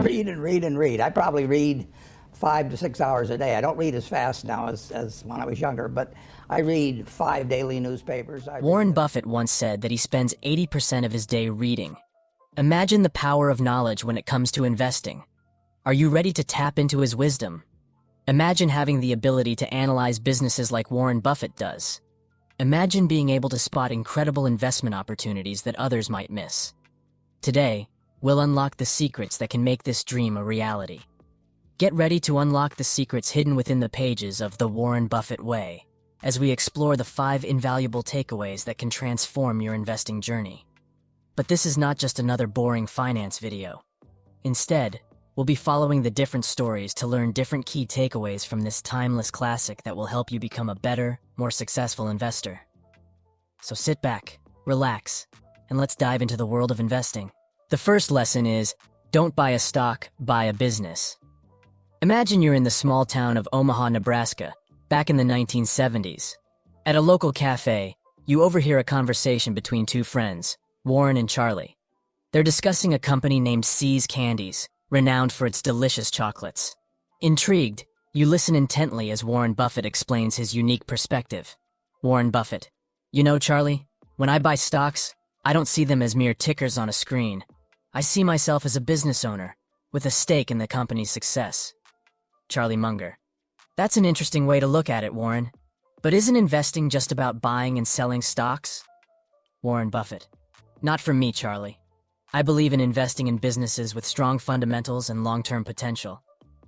read and read and read. I probably read 5 to 6 hours a day. I don't read as fast now as when I was younger, but I read 5 daily newspapers. Warren Buffett once said that he spends 80% of his day reading. Imagine the power of knowledge when it comes to investing. Are you ready to tap into his wisdom? Imagine having the ability to analyze businesses like Warren Buffett does. Imagine being able to spot incredible investment opportunities that others might miss. Today, we'll unlock the secrets that can make this dream a reality. Get ready to unlock the secrets hidden within the pages of The Warren Buffett Way, as we explore the 5 invaluable takeaways that can transform your investing journey. But this is not just another boring finance video. Instead, we'll be following the different stories to learn different key takeaways from this timeless classic that will help you become a better, more successful investor. So sit back, relax, and let's dive into the world of investing. The first lesson is, don't buy a stock, buy a business. Imagine you're in the small town of Omaha, Nebraska, back in the 1970s. At a local cafe, you overhear a conversation between 2 friends, Warren and Charlie. They're discussing a company named See's Candies, renowned for its delicious chocolates. Intrigued, you listen intently as Warren Buffett explains his unique perspective. Warren Buffett: "You know, Charlie, when I buy stocks, I don't see them as mere tickers on a screen. I see myself as a business owner, with a stake in the company's success." Charlie Munger: "That's an interesting way to look at it, Warren. But isn't investing just about buying and selling stocks?" Warren Buffett: "Not for me, Charlie. I believe in investing in businesses with strong fundamentals and long-term potential.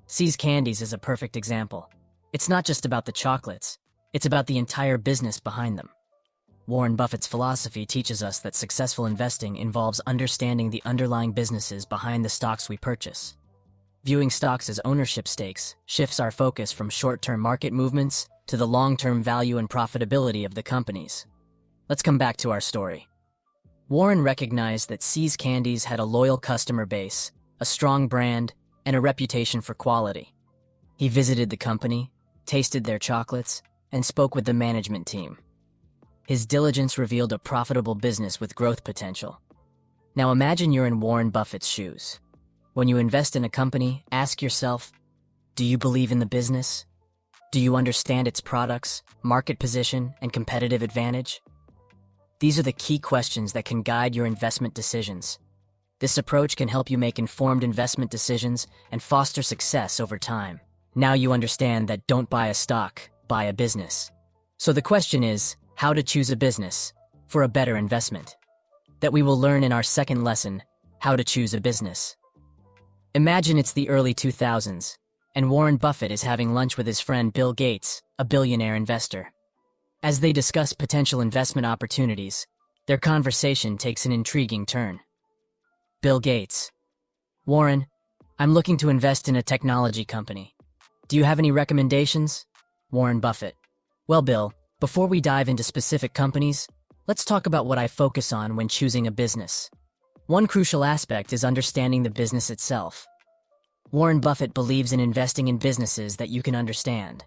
See's Candies is a perfect example. It's not just about the chocolates, it's about the entire business behind them." Warren Buffett's philosophy teaches us that successful investing involves understanding the underlying businesses behind the stocks we purchase. Viewing stocks as ownership stakes shifts our focus from short-term market movements to the long-term value and profitability of the companies. Let's come back to our story. Warren recognized that See's Candies had a loyal customer base, a strong brand, and a reputation for quality. He visited the company, tasted their chocolates, and spoke with the management team. His diligence revealed a profitable business with growth potential. Now imagine you're in Warren Buffett's shoes. When you invest in a company, ask yourself, do you believe in the business? Do you understand its products, market position, and competitive advantage? These are the key questions that can guide your investment decisions. This approach can help you make informed investment decisions and foster success over time. Now you understand that don't buy a stock, buy a business. So the question is, how to choose a business for a better investment? That we will learn in our second lesson, how to choose a business. Imagine it's the early 2000s, and Warren Buffett is having lunch with his friend Bill Gates, a billionaire investor. As they discuss potential investment opportunities, their conversation takes an intriguing turn. Bill Gates: "Warren, I'm looking to invest in a technology company. Do you have any recommendations?" Warren Buffett: "Well, Bill, before we dive into specific companies, let's talk about what I focus on when choosing a business. One crucial aspect is understanding the business itself. Warren Buffett believes in investing in businesses that you can understand.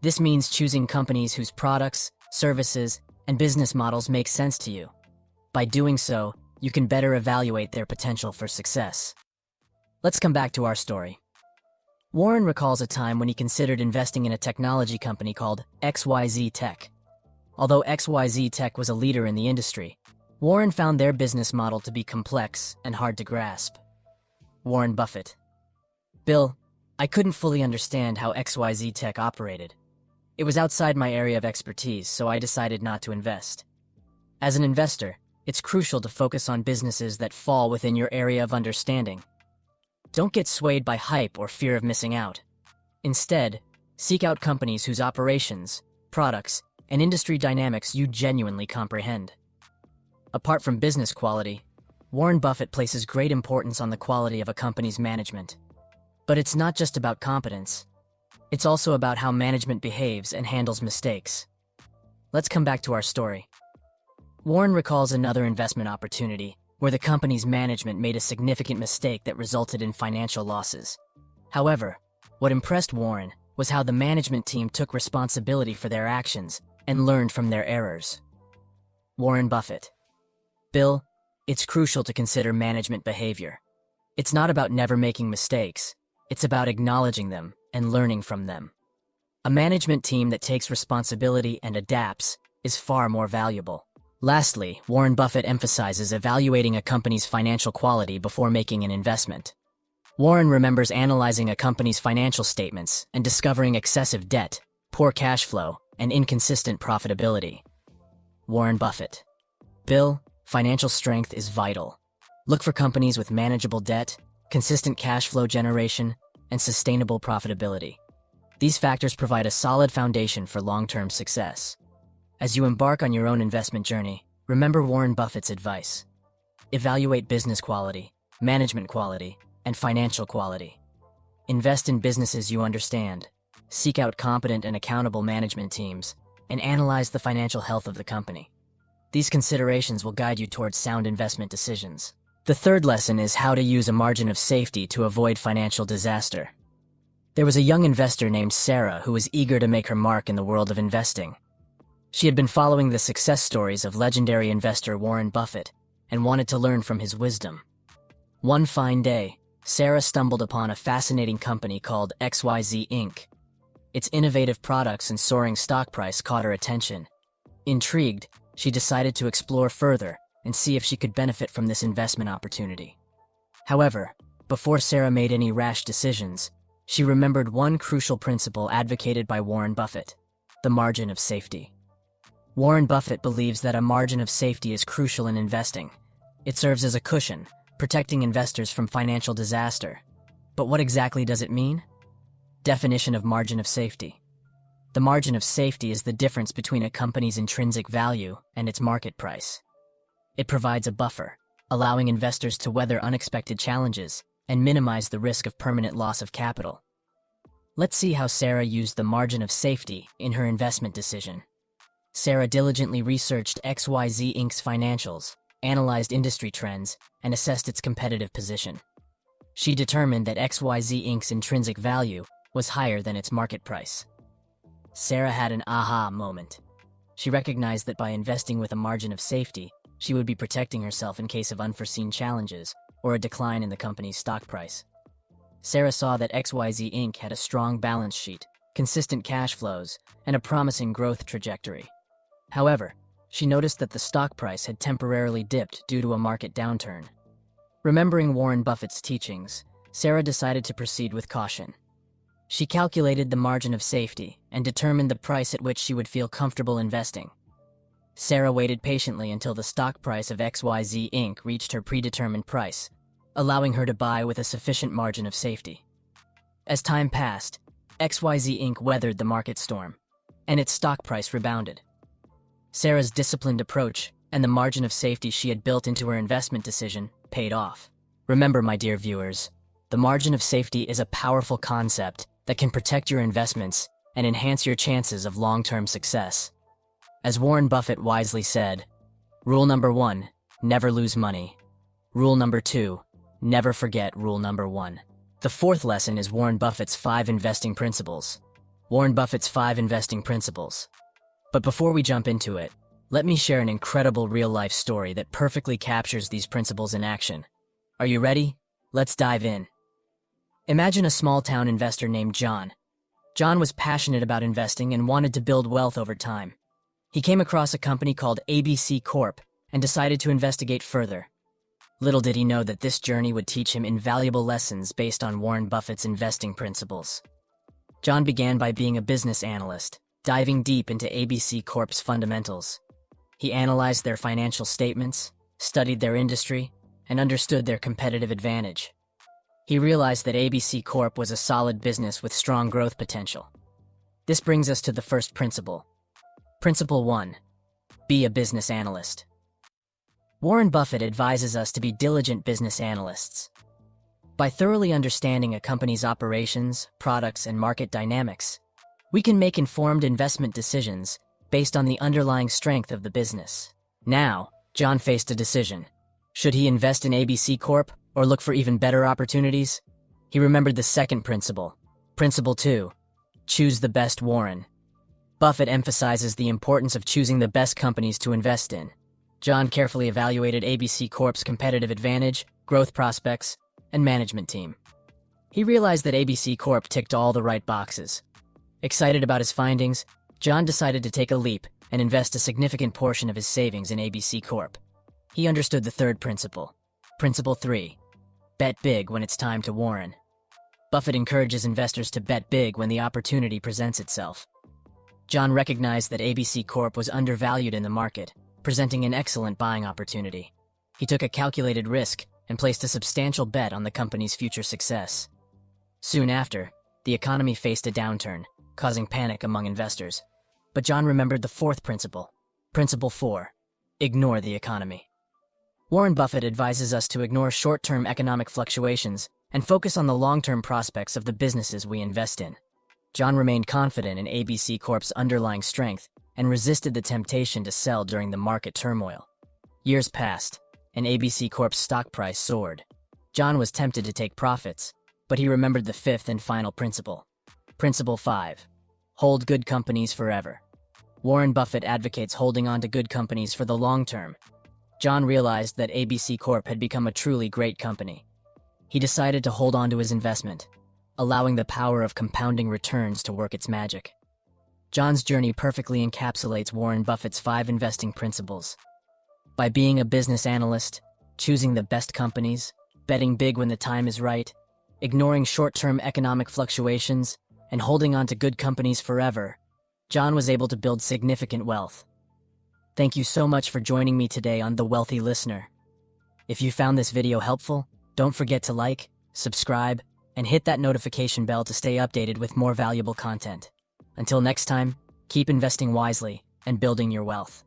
This means choosing companies whose products, services, and business models make sense to you. By doing so, you can better evaluate their potential for success." Let's come back to our story. Warren recalls a time when he considered investing in a technology company called XYZ Tech. Although XYZ Tech was a leader in the industry, Warren found their business model to be complex and hard to grasp. Warren Buffett: "Bill, I couldn't fully understand how XYZ Tech operated. It was outside my area of expertise, so I decided not to invest. As an investor, it's crucial to focus on businesses that fall within your area of understanding. Don't get swayed by hype or fear of missing out. Instead, seek out companies whose operations, products, and industry dynamics you genuinely comprehend." Apart from business quality, Warren Buffett places great importance on the quality of a company's management. But it's not just about competence. It's also about how management behaves and handles mistakes. Let's come back to our story. Warren recalls another investment opportunity where the company's management made a significant mistake that resulted in financial losses. However, what impressed Warren was how the management team took responsibility for their actions and learned from their errors. Warren Buffett: "Bill, it's crucial to consider management behavior. It's not about never making mistakes. It's about acknowledging them and learning from them. A management team that takes responsibility and adapts is far more valuable. Lastly, Warren Buffett emphasizes evaluating a company's financial quality before making an investment. Warren remembers analyzing a company's financial statements and discovering excessive debt, poor cash flow, and inconsistent profitability. Warren Buffett. Bill, financial strength is vital. Look for companies with manageable debt, consistent cash flow generation, and sustainable profitability. These factors provide a solid foundation for long-term success. As you embark on your own investment journey, remember Warren Buffett's advice. Evaluate business quality, management quality, and financial quality. Invest in businesses you understand. Seek out competent and accountable management teams, and analyze the financial health of the company. These considerations will guide you towards sound investment decisions. The third lesson is how to use a margin of safety to avoid financial disaster. There was a young investor named Sarah who was eager to make her mark in the world of investing. She had been following the success stories of legendary investor Warren Buffett and wanted to learn from his wisdom. One fine day, Sarah stumbled upon a fascinating company called XYZ Inc. Its innovative products and soaring stock price caught her attention. Intrigued, she decided to explore further and see if she could benefit from this investment opportunity. However, before Sarah made any rash decisions, she remembered one crucial principle advocated by Warren Buffett: the margin of safety. Warren Buffett believes that a margin of safety is crucial in investing. It serves as a cushion, protecting investors from financial disaster. But what exactly does it mean? Definition of margin of safety. The margin of safety is the difference between a company's intrinsic value and its market price. It provides a buffer, allowing investors to weather unexpected challenges and minimize the risk of permanent loss of capital. Let's see how Sarah used the margin of safety in her investment decision. Sarah diligently researched XYZ Inc.'s financials, analyzed industry trends, and assessed its competitive position. She determined that XYZ Inc.'s intrinsic value was higher than its market price. Sarah had an aha moment. She recognized that by investing with a margin of safety, she would be protecting herself in case of unforeseen challenges or a decline in the company's stock price. Sarah saw that XYZ Inc. had a strong balance sheet, consistent cash flows, and a promising growth trajectory. However, she noticed that the stock price had temporarily dipped due to a market downturn. Remembering Warren Buffett's teachings, Sarah decided to proceed with caution. She calculated the margin of safety and determined the price at which she would feel comfortable investing. Sarah waited patiently until the stock price of XYZ Inc. reached her predetermined price, allowing her to buy with a sufficient margin of safety. As time passed, XYZ Inc. weathered the market storm, and its stock price rebounded. Sarah's disciplined approach and the margin of safety she had built into her investment decision paid off. Remember, my dear viewers, the margin of safety is a powerful concept that can protect your investments and enhance your chances of long-term success. As Warren Buffett wisely said, rule number 1, never lose money. Rule number 2, never forget rule number 1. The fourth lesson is Warren Buffett's 5 investing principles. Warren Buffett's 5 investing principles. But before we jump into it, let me share an incredible real-life story that perfectly captures these principles in action. Are you ready? Let's dive in. Imagine a small-town investor named John. John was passionate about investing and wanted to build wealth over time. He came across a company called ABC Corp and decided to investigate further. Little did he know that this journey would teach him invaluable lessons based on Warren Buffett's investing principles. John began by being a business analyst, diving deep into ABC Corp's fundamentals. He analyzed their financial statements, studied their industry, and understood their competitive advantage. He realized that ABC Corp was a solid business with strong growth potential. This brings us to the first principle. Principle 1. Be a business analyst. Warren Buffett advises us to be diligent business analysts. By thoroughly understanding a company's operations, products, and market dynamics, we can make informed investment decisions based on the underlying strength of the business. Now, John faced a decision. Should he invest in ABC Corp or look for even better opportunities? He remembered the second principle. Principle 2. Choose the best Warren. Buffett emphasizes the importance of choosing the best companies to invest in. John carefully evaluated ABC Corp's competitive advantage, growth prospects, and management team. He realized that ABC Corp ticked all the right boxes. Excited about his findings, John decided to take a leap and invest a significant portion of his savings in ABC Corp. He understood the third principle. Principle 3. Bet big when it's time to warn. Buffett encourages investors to bet big when the opportunity presents itself. John recognized that ABC Corp was undervalued in the market, presenting an excellent buying opportunity. He took a calculated risk and placed a substantial bet on the company's future success. Soon after, the economy faced a downturn, causing panic among investors. But John remembered the fourth principle. Principle 4. Ignore the economy. Warren Buffett advises us to ignore short-term economic fluctuations and focus on the long-term prospects of the businesses we invest in. John remained confident in ABC Corp's underlying strength and resisted the temptation to sell during the market turmoil. Years passed, and ABC Corp's stock price soared. John was tempted to take profits, but he remembered the fifth and final principle. Principle 5. Hold good companies forever. Warren Buffett advocates holding on to good companies for the long term. John realized that ABC Corp had become a truly great company. He decided to hold on to his investment, allowing the power of compounding returns to work its magic. John's journey perfectly encapsulates Warren Buffett's 5 investing principles. By being a business analyst, choosing the best companies, betting big when the time is right, ignoring short-term economic fluctuations, and holding on to good companies forever, John was able to build significant wealth. Thank you so much for joining me today on The Wealthy Listener. If you found this video helpful, don't forget to like, subscribe, and hit that notification bell to stay updated with more valuable content. Until next time, keep investing wisely and building your wealth.